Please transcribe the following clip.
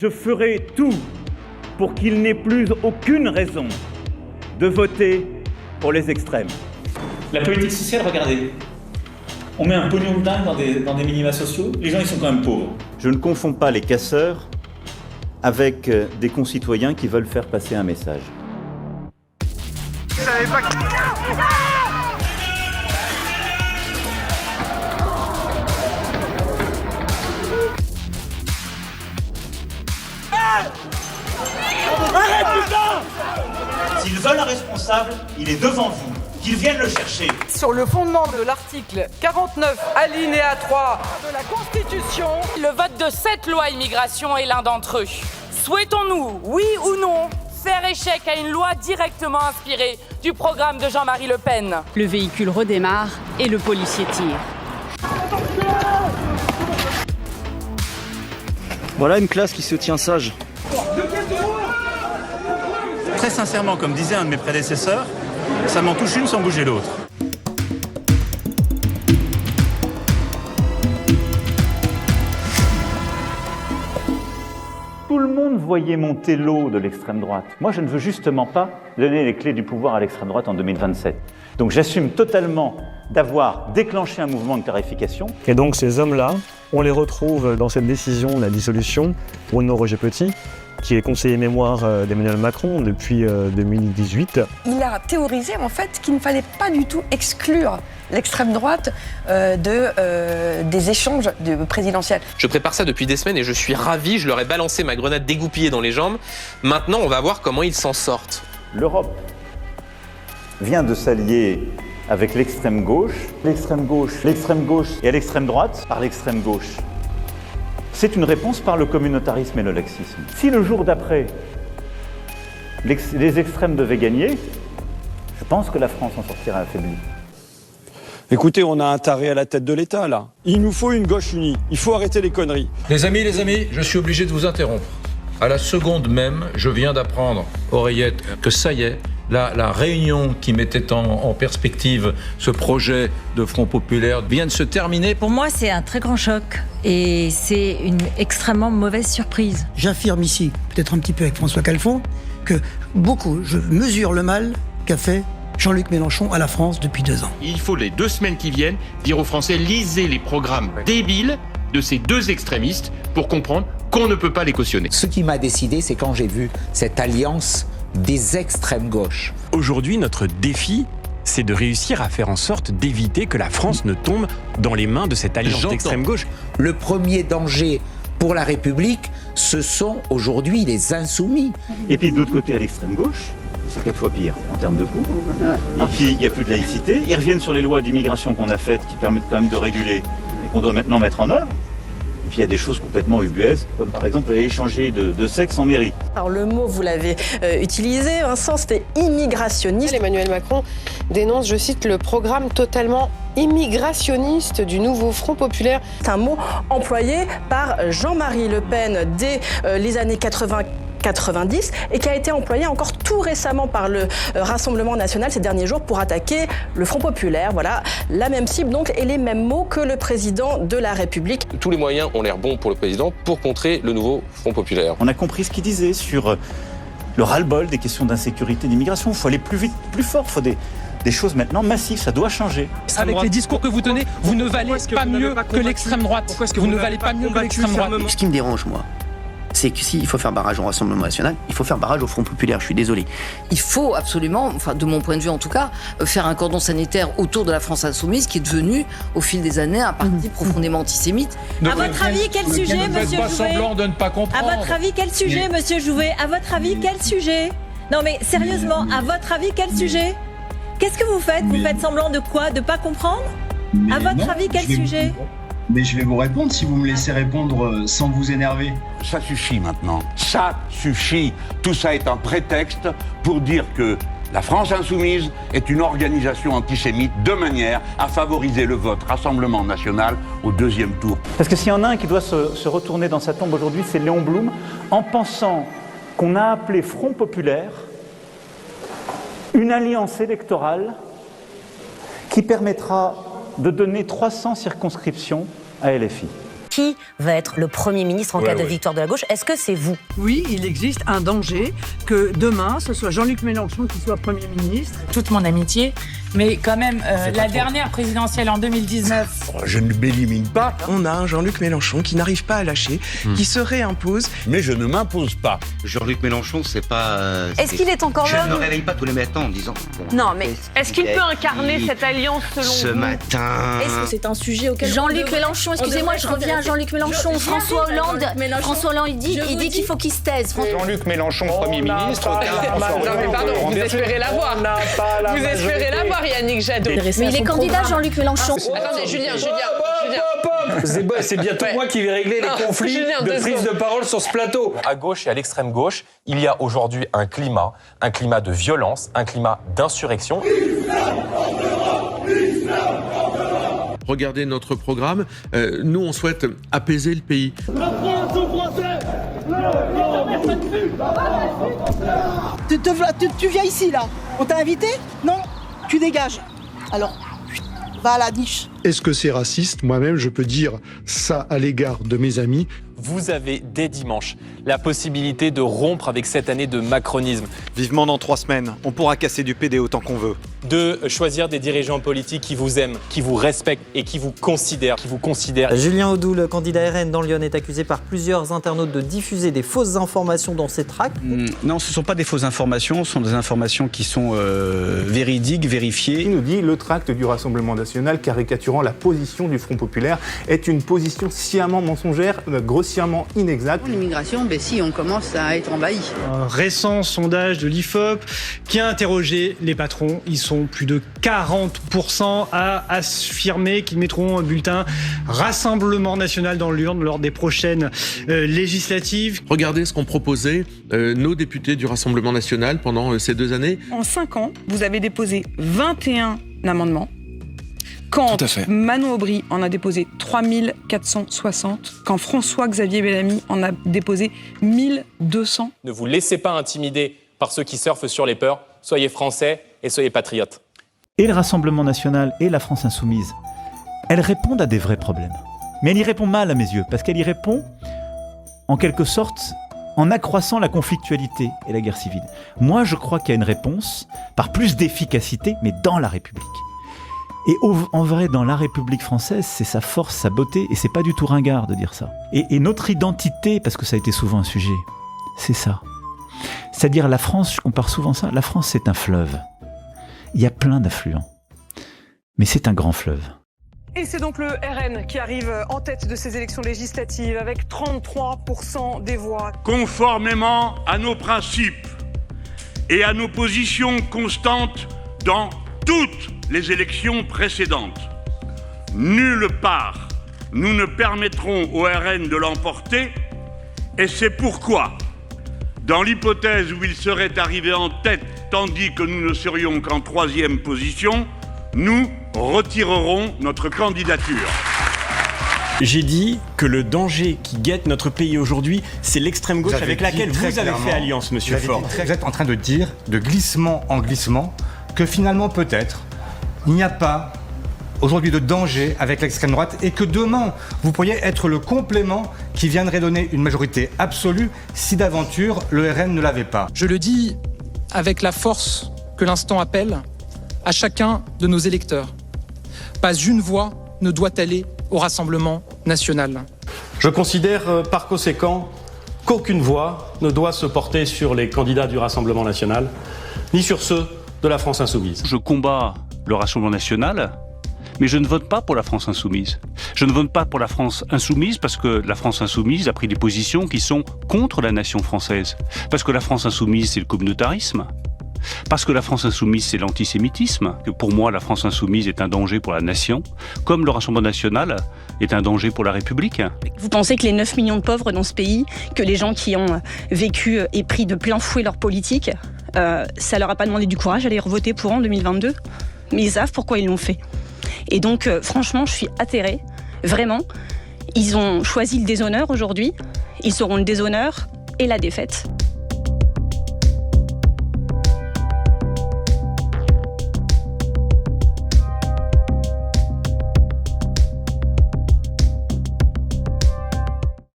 Je ferai tout pour qu'il n'ait plus aucune raison de voter pour les extrêmes. La politique sociale, regardez. On met un pognon de dingue dans des minima sociaux, les gens ils sont quand même pauvres. Je ne confonds pas les casseurs avec des concitoyens qui veulent faire passer un message. Vous savez pas qui... Arrête, putain! S'ils veulent un responsable, il est devant vous. Qu'ils viennent le chercher. Sur le fondement de l'article 49, alinéa 3 de la Constitution, le vote de cette loi immigration est l'un d'entre eux. Souhaitons-nous, oui ou non, faire échec à une loi directement inspirée du programme de Jean-Marie Le Pen? Le véhicule redémarre et le policier tire. Voilà une classe qui se tient sage. Très sincèrement, comme disait un de mes prédécesseurs, ça m'en touche une sans bouger l'autre. Tout le monde voyait monter l'eau de l'extrême droite. Moi, je ne veux justement pas donner les clés du pouvoir à l'extrême droite en 2027. Donc j'assume totalement d'avoir déclenché un mouvement de clarification. Et donc ces hommes-là, on les retrouve dans cette décision de la dissolution. Bruno Roger-Petit, qui est conseiller mémoire d'Emmanuel Macron depuis 2018. Il a théorisé en fait qu'il ne fallait pas du tout exclure l'extrême droite des échanges présidentiels. Je prépare ça depuis des semaines et je suis ravi, je leur ai balancé ma grenade dégoupillée dans les jambes. Maintenant, on va voir comment ils s'en sortent. L'Europe vient de s'allier avec l'extrême gauche et à l'extrême droite par l'extrême gauche. C'est une réponse par le communautarisme et le laxisme. Si le jour d'après, les extrêmes devaient gagner, je pense que la France en sortira affaiblie. Écoutez, on a un taré à la tête de l'État, là. Il nous faut une gauche unie. Il faut arrêter les conneries. Les amis, je suis obligé de vous interrompre. À la seconde même, je viens d'apprendre, oreillette, que ça y est, la réunion qui mettait en perspective ce projet de Front Populaire vient de se terminer. Pour moi, c'est un très grand choc et c'est une extrêmement mauvaise surprise. J'affirme ici, peut-être un petit peu avec François Calfon, que je mesure le mal qu'a fait Jean-Luc Mélenchon à la France depuis 2 ans. Il faut les 2 semaines qui viennent dire aux Français, lisez les programmes débiles de ces 2 extrémistes pour comprendre qu'on ne peut pas les cautionner. Ce qui m'a décidé, c'est quand j'ai vu cette alliance des extrêmes gauches. Aujourd'hui, notre défi, c'est de réussir à faire en sorte d'éviter que la France ne tombe dans les mains de cette alliance d'extrême gauche. Le premier danger pour la République, ce sont aujourd'hui les insoumis. Et puis de l'autre côté, à l'extrême gauche, c'est 4 fois pire en termes de coûts. Et puis il n'y a plus de laïcité. Ils reviennent sur les lois d'immigration qu'on a faites qui permettent quand même de réguler et qu'on doit maintenant mettre en œuvre. Et puis il y a des choses complètement ubuesques, comme par exemple échanger de sexe en mairie. Alors le mot, vous l'avez utilisé, Vincent, c'était immigrationniste. Emmanuel Macron dénonce, je cite, le programme totalement immigrationniste du nouveau Front Populaire. C'est un mot employé par Jean-Marie Le Pen dès les années 90 et qui a été employé encore tout récemment par le Rassemblement national ces derniers jours pour attaquer le Front populaire. Voilà, la même cible donc et les mêmes mots que le président de la République. Tous les moyens ont l'air bons pour le président pour contrer le nouveau Front populaire. On a compris ce qu'il disait sur le ras-le-bol des questions d'insécurité et d'immigration. Il faut aller plus vite, plus fort. Il faut des choses maintenant massives, ça doit changer. Avec les discours que vous tenez, vous ne valez pas mieux que l'extrême droite. Vous ne valez pas mieux que l'extrême droite. Ce qui me dérange, moi, c'est que s'il faut faire barrage au Rassemblement national, il faut faire barrage au Front populaire, je suis désolé. Il faut absolument, enfin de mon point de vue en tout cas, faire un cordon sanitaire autour de la France insoumise qui est devenue, au fil des années, un parti profondément antisémite. À votre avis, quel sujet, monsieur Jouvet ? De ne pas comprendre. À votre avis, quel sujet, monsieur Jouvet ? À votre avis, quel sujet ? Non mais sérieusement, à votre avis, quel sujet ? Qu'est-ce que vous faites ? Vous faites semblant de quoi ? De pas comprendre ? À votre avis, quel sujet ? Mais je vais vous répondre si vous me laissez répondre sans vous énerver. Ça suffit maintenant. Ça suffit. Tout ça est un prétexte pour dire que la France insoumise est une organisation antisémite de manière à favoriser le vote Rassemblement national au 2e tour. Parce que s'il y en a un qui doit se retourner dans sa tombe aujourd'hui, c'est Léon Blum, en pensant qu'on a appelé Front populaire une alliance électorale qui permettra de donner 300 circonscriptions à LFI. Qui va être le Premier ministre en cas de victoire de la gauche? Est-ce que c'est vous? Oui, il existe un danger que demain, ce soit Jean-Luc Mélenchon qui soit Premier ministre. Toute mon amitié, mais quand même, la dernière présidentielle en 2019... Je ne m'élimine pas. On a un Jean-Luc Mélenchon qui n'arrive pas à lâcher, qui se réimpose. Mais je ne m'impose pas. Jean-Luc Mélenchon, c'est pas... Est-ce qu'il est encore là? Je ne me réveille pas tous les matins en disant... Non, mais est-ce qu'il peut incarner cette alliance selon Ce vous? matin... Est-ce que c'est un sujet auquel... Jean-Luc Mélenchon, excusez-moi, je reviens à Jean-Luc Mélenchon. François Hollande, il dit qu'il faut qu'il se taise. Jean-Luc Mélenchon, Premier ministre... Non mais pardon, vous espérez l'avoir. Vous espérez l'avoir, Yannick Jadot. Mais il est candidat, Jean-Luc Mélenchon. Attendez, Julien. C'est bientôt moi qui vais régler les conflits de prise de parole sur ce plateau. À gauche et à l'extrême gauche, il y a aujourd'hui un climat de violence, un climat d'insurrection. Regardez notre programme. Nous, on souhaite apaiser le pays. Tu viens ici, là. On t'a invité? Non? Tu dégages. Alors, va à la niche. Est-ce que c'est raciste? Moi-même, je peux dire ça à l'égard de mes amis. Vous avez dès dimanche la possibilité de rompre avec cette année de macronisme. Vivement dans 3 semaines, on pourra casser du PD autant qu'on veut. De choisir des dirigeants politiques qui vous aiment, qui vous respectent et qui vous considèrent. Julien Audoux, le candidat RN dans Lyon, est accusé par plusieurs internautes de diffuser des fausses informations dans ses tracts. Non, ce ne sont pas des fausses informations, ce sont des informations qui sont véridiques, vérifiées. Il nous dit le tract du Rassemblement national caricaturant la position du Front populaire est une position sciemment mensongère, grossièrement inexacte. L'immigration, si on commence à être envahi. Un récent sondage de l'IFOP qui a interrogé les patrons. Ils sont plus de 40% à affirmer qu'ils mettront un bulletin Rassemblement national dans l'urne lors des prochaines législatives. Regardez ce qu'ont proposé nos députés du Rassemblement national pendant ces 2 années. En 5 ans, vous avez déposé 21 amendements. Quand Manon Aubry en a déposé 3460, quand François-Xavier Bellamy en a déposé 1200. Ne vous laissez pas intimider par ceux qui surfent sur les peurs. Soyez français et soyez patriotes. Et le Rassemblement national et la France insoumise, elles répondent à des vrais problèmes. Mais elle y répond mal à mes yeux, parce qu'elle y répond, en quelque sorte, en accroissant la conflictualité et la guerre civile. Moi, je crois qu'il y a une réponse par plus d'efficacité, mais dans la République. Et en vrai, dans la République française, c'est sa force, sa beauté, et c'est pas du tout ringard de dire ça. Et notre identité, parce que ça a été souvent un sujet, c'est ça. C'est-à-dire la France, je compare souvent ça, la France c'est un fleuve. Il y a plein d'affluents. Mais c'est un grand fleuve. Et c'est donc le RN qui arrive en tête de ces élections législatives avec 33% des voix. Conformément à nos principes et à nos positions constantes dans toutes les élections précédentes, nulle part nous ne permettrons au RN de l'emporter, et c'est pourquoi, dans l'hypothèse où il serait arrivé en tête tandis que nous ne serions qu'en 3e position, nous retirerons notre candidature. J'ai dit que le danger qui guette notre pays aujourd'hui, c'est l'extrême gauche avec laquelle vous avez fait alliance, monsieur Faure. Vous êtes en train de dire, de glissement en glissement, que finalement peut-être, il n'y a pas aujourd'hui de danger avec l'extrême droite et que demain, vous pourriez être le complément qui viendrait donner une majorité absolue si d'aventure le RN ne l'avait pas. Je le dis avec la force que l'instant appelle à chacun de nos électeurs. Pas une voix ne doit aller au Rassemblement national. Je considère par conséquent qu'aucune voix ne doit se porter sur les candidats du Rassemblement national, ni sur ceux de la France insoumise. Je combats le Rassemblement national, mais je ne vote pas pour la France insoumise. Je ne vote pas pour la France insoumise parce que la France insoumise a pris des positions qui sont contre la nation française. Parce que la France insoumise, c'est le communautarisme. Parce que la France insoumise, c'est l'antisémitisme. Que pour moi, la France insoumise est un danger pour la nation, comme le Rassemblement national est un danger pour la République. Vous pensez que les 9 millions de pauvres dans ce pays, que les gens qui ont vécu et pris de plein fouet leur politique, ça leur a pas demandé du courage d'aller voter pour en 2022 ? Mais ils savent pourquoi ils l'ont fait. Et donc, franchement, je suis atterrée. Vraiment. Ils ont choisi le déshonneur aujourd'hui. Ils auront le déshonneur et la défaite.